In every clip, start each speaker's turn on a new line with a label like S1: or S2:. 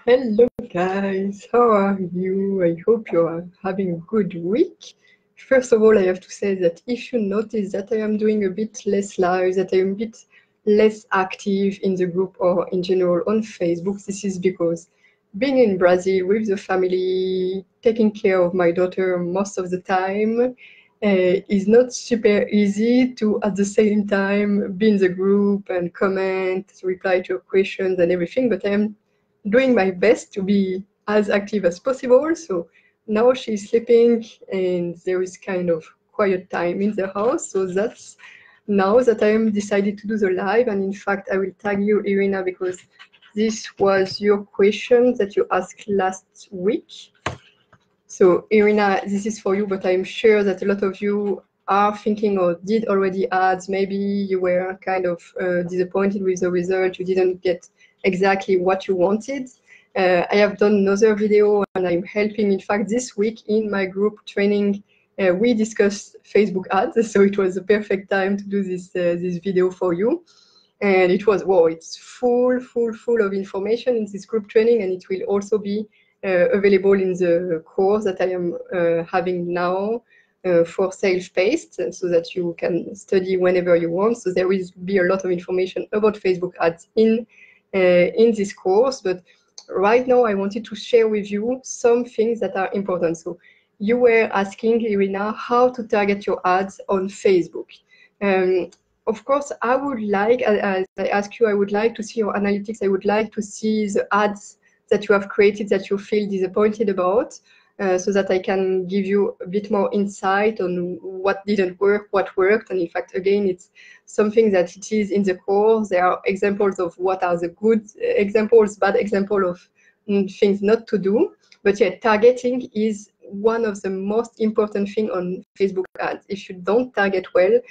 S1: Hello guys, how are you? I hope you are having a good week. First of all, I have to say that if you notice that I am doing a bit less live, that I am a bit less active in the group or in general on Facebook, this is because being in Brazil with the family, taking care of my daughter most of the time, is not super easy to at the same time be in the group and comment, reply to your questions and everything, but I am doing my best to be as active as possible. So now she's sleeping and there is kind of quiet time in the house. So that's now that I am decided to do the live. And in fact, I will tag you, Irina, because this was your question that you asked last week. So Irina, this is for you, but I'm sure that a lot of you are thinking or did already ads. Maybe you were kind of disappointed with the result. You didn't get exactly what you wanted. I have done another video and I'm helping. In fact, this week in my group training, we discussed Facebook ads. So it was a perfect time to do this video for you. And it was, wow, it's full of information in this group training, and it will also be available in the course that I am having now for self-paced, so that you can study whenever you want. So there will be a lot of information about Facebook ads in this course, but right now I wanted to share with you some things that are important. So you were asking, Irina, how to target your ads on Facebook. Of course, I would like, as I ask you, I would like to see your analytics. I would like to see the ads that you have created that you feel disappointed about, so that I can give you a bit more insight on what didn't work, what worked. And in fact, again, it's something that it is in the course. There are examples of what are the good examples, bad example of things not to do. But yeah, targeting is one of the most important thing on Facebook ads. If you don't target well,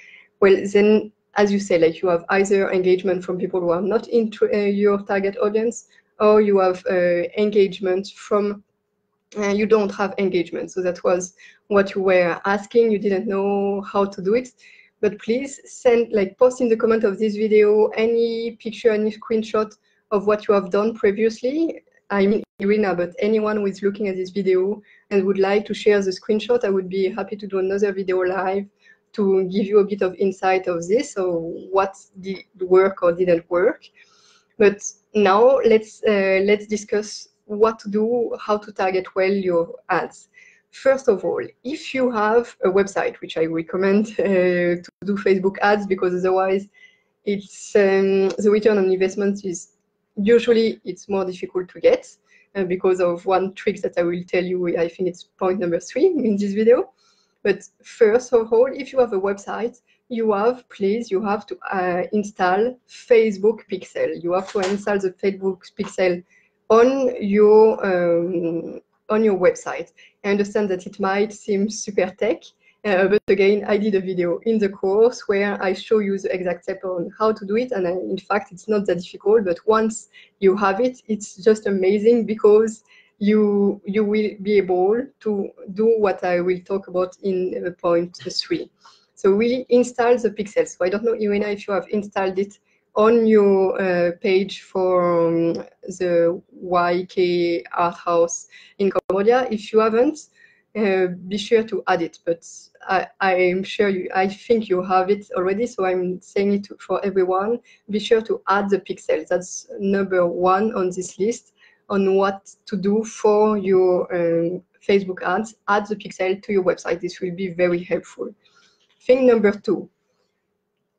S1: then, as you say, like, you have either engagement from people who are not into your target audience, or you have engagement from you don't have engagement. So that was what you were asking. You didn't know how to do it. But please send, like, post in the comment of this video any picture, any screenshot of what you have done previously. I mean, Irina, but anyone who is looking at this video and would like to share the screenshot, I would be happy to do another video live to give you a bit of insight of this, or what did work or didn't work. But now let's discuss what to do, how to target well your ads. First of all, if you have a website, which I recommend to do Facebook ads, because otherwise it's the return on investment is usually it's more difficult to get because of one trick that I will tell you. I think it's point number 3 in this video. But first of all, if you have a website, you have to install Facebook Pixel. You have to install the Facebook Pixel on your website. I understand that it might seem super tech, but again, I did a video in the course where I show you the exact step on how to do it, and in fact, it's not that difficult. But once you have it, it's just amazing, because you will be able to do what I will talk about in point 3. So we install the pixels. So I don't know, Irina, if you have installed it on your page for the YK Art House in Cambodia. If you haven't, be sure to add it. But I'm sure I think you have it already, so I'm saying it for everyone. Be sure to add the pixels. That's number 1 on this list on what to do for your Facebook ads. Add the pixel to your website. This will be very helpful. Thing number 2,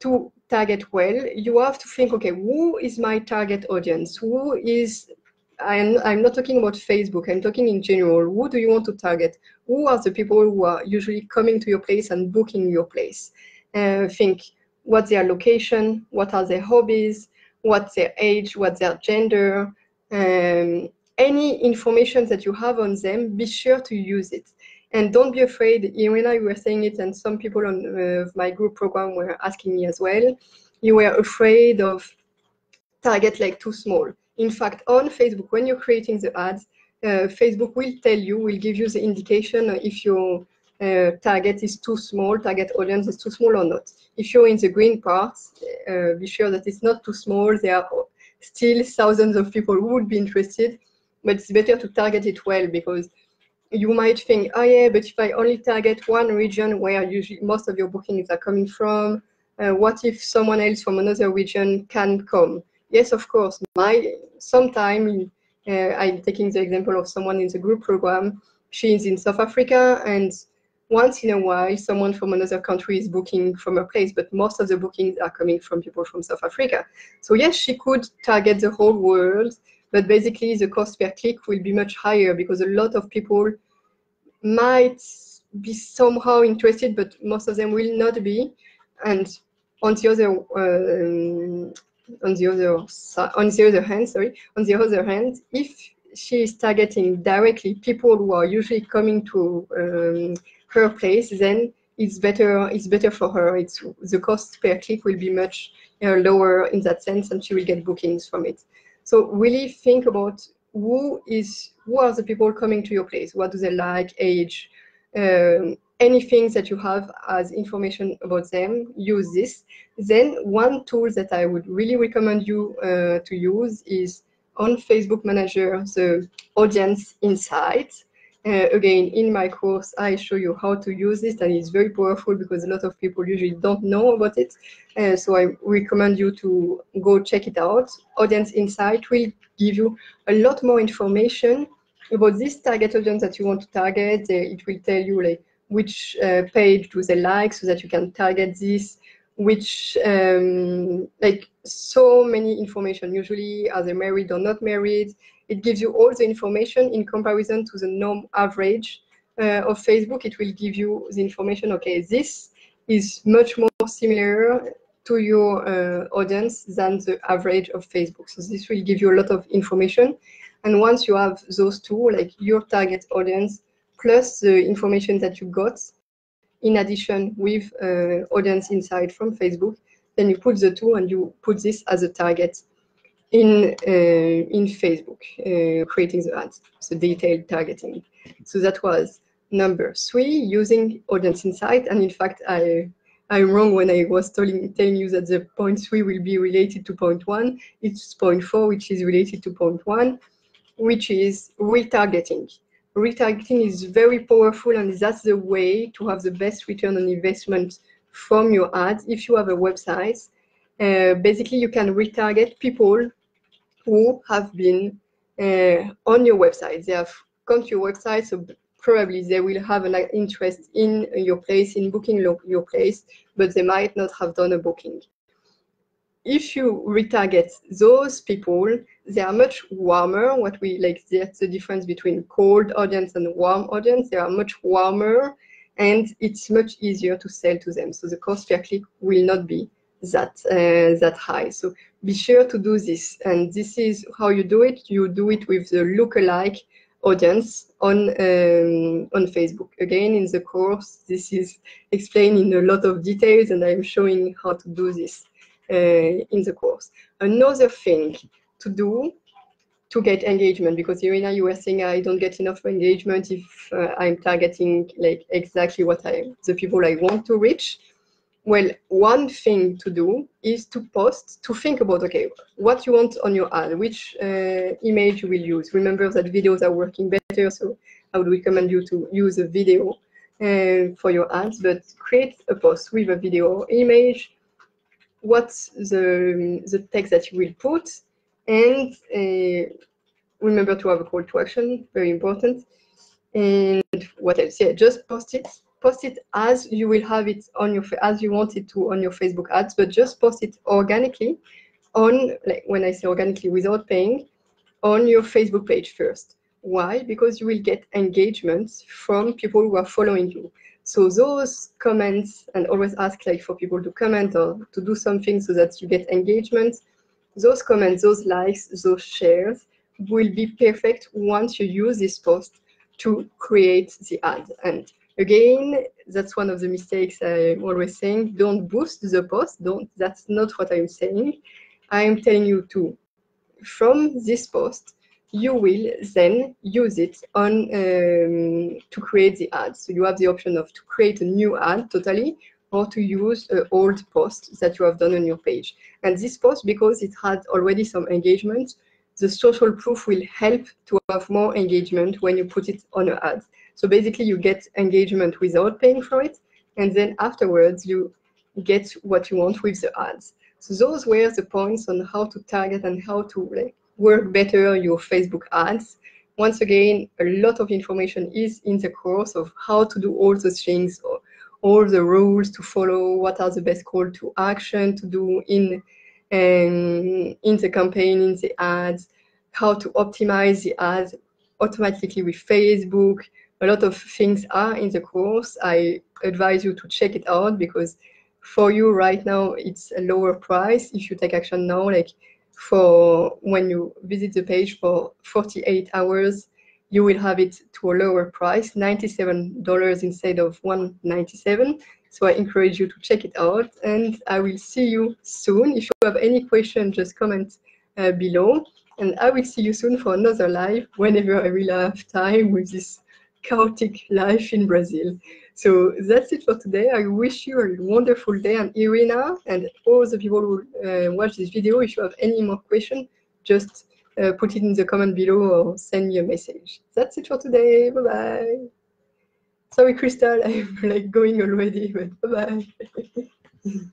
S1: to target well, you have to think, okay, who is my target audience? Who is, I'm not talking about Facebook, I'm talking in general. Who do you want to target? Who are the people who are usually coming to your place and booking your place? Think, what's their location? What are their hobbies? What's their age? What's their gender? Any information that you have on them, be sure to use it. And don't be afraid. Irina, you were saying it, and some people on my group program were asking me as well. You were afraid of target like too small. In fact, on Facebook, when you're creating the ads, Facebook will tell you, will give you the indication if your target is too small, target audience is too small or not. If you're in the green parts, be sure that it's not too small. There are still thousands of people who would be interested. but it's better to target it well, because you might think, oh yeah, but if I only target one region where usually most of your bookings are coming from, what if someone else from another region can come? Yes, of course. Sometime I'm taking the example of someone in the group program. She's in South Africa, and once in a while, someone from another country is booking from her place, but most of the bookings are coming from people from South Africa. So yes, she could target the whole world, but basically the cost per click will be much higher, because a lot of people might be somehow interested, but most of them will not be. And on the other hand, if she is targeting directly people who are usually coming to her place, then it's better for her. The cost per click will be much lower in that sense, and she will get bookings from it. So really think about who are the people coming to your place? What do they like, age, anything that you have as information about them, use this. Then one tool that I would really recommend you to use is on Facebook Manager, the Audience Insight. Again, in my course, I show you how to use it, and it's very powerful because a lot of people usually don't know about it. So I recommend you to go check it out. Audience Insight will give you a lot more information about this target audience that you want to target. It will tell you like which page do they like, so that you can target this, which like so many information. Usually, are they married or not married? It gives you all the information in comparison to the norm average of Facebook. It will give you the information, okay, this is much more similar to your audience than the average of Facebook. So this will give you a lot of information. And once you have those two, like your target audience plus the information that you got, in addition with Audience Insight from Facebook, then you put the two and you put this as a target in Facebook, creating the ads, so detailed targeting. So that was number 3, using Audience Insight. And in fact, I'm wrong when I was telling you that the point 3 will be related to point 1. It's point 4, which is related to point 1, which is retargeting. Retargeting is very powerful, and that's the way to have the best return on investment from your ads. If you have a website, basically you can retarget people who have been on your website. They have come to your website, so probably they will have an interest in your place, in booking your place, but they might not have done a booking. If you retarget those people, they are much warmer. That's the difference between cold audience and warm audience. They are much warmer, and it's much easier to sell to them. So the cost per click will not be that high. So be sure to do this. And this is how you do it. You do it with the lookalike audience on Facebook. Again, in the course, this is explained in a lot of details, and I'm showing how to do this in the course. Another thing to do to get engagement, because Irina, you were saying I don't get enough engagement if I'm targeting like exactly the people I want to reach. Well, one thing to do is to think about, okay, what you want on your ad, which image you will use. Remember that videos are working better, so I would recommend you to use a video for your ads, but create a post with a video image, what's the text that you will put, and remember to have a call to action, very important. And what else? Yeah, just post it as you will have it on as you want it to on your Facebook ads, but just post it organically on, like when I say organically, without paying, on your Facebook page first. Why? Because you will get engagements from people who are following you. So those comments, and always ask like for people to comment or to do something so that you get engagement. Those comments, those likes, those shares will be perfect once you use this post to create the ad. And again, that's one of the mistakes I'm always saying. Don't boost the post. That's not what I'm saying. I'm telling you from this post, you will then use it on to create the ad. So you have the option of to create a new ad totally, or to use an old post that you have done on your page. And this post, because it had already some engagement, the social proof will help to have more engagement when you put it on your ads. So basically you get engagement without paying for it, and then afterwards you get what you want with the ads. So those were the points on how to target and how to work better your Facebook ads. Once again, a lot of information is in the course of how to do all those things, or all the rules to follow, what are the best call to action to do in the campaign, in the ads, how to optimize the ads automatically with Facebook. A lot of things are in the course. I advise you to check it out, because for you right now, it's a lower price. If you take action now, like for when you visit the page for 48 hours, you will have it to a lower price, $97 instead of $197. So I encourage you to check it out, and I will see you soon. If you have any question, just comment below, and I will see you soon for another live whenever I will have time with this chaotic life in Brazil. So that's it for today. I wish you a wonderful day, and Irina and all the people who watch this video, if you have any more questions, just put it in the comment below or send me a message. That's it for today. Bye-bye. Sorry, Crystal, I'm like going already, but bye-bye.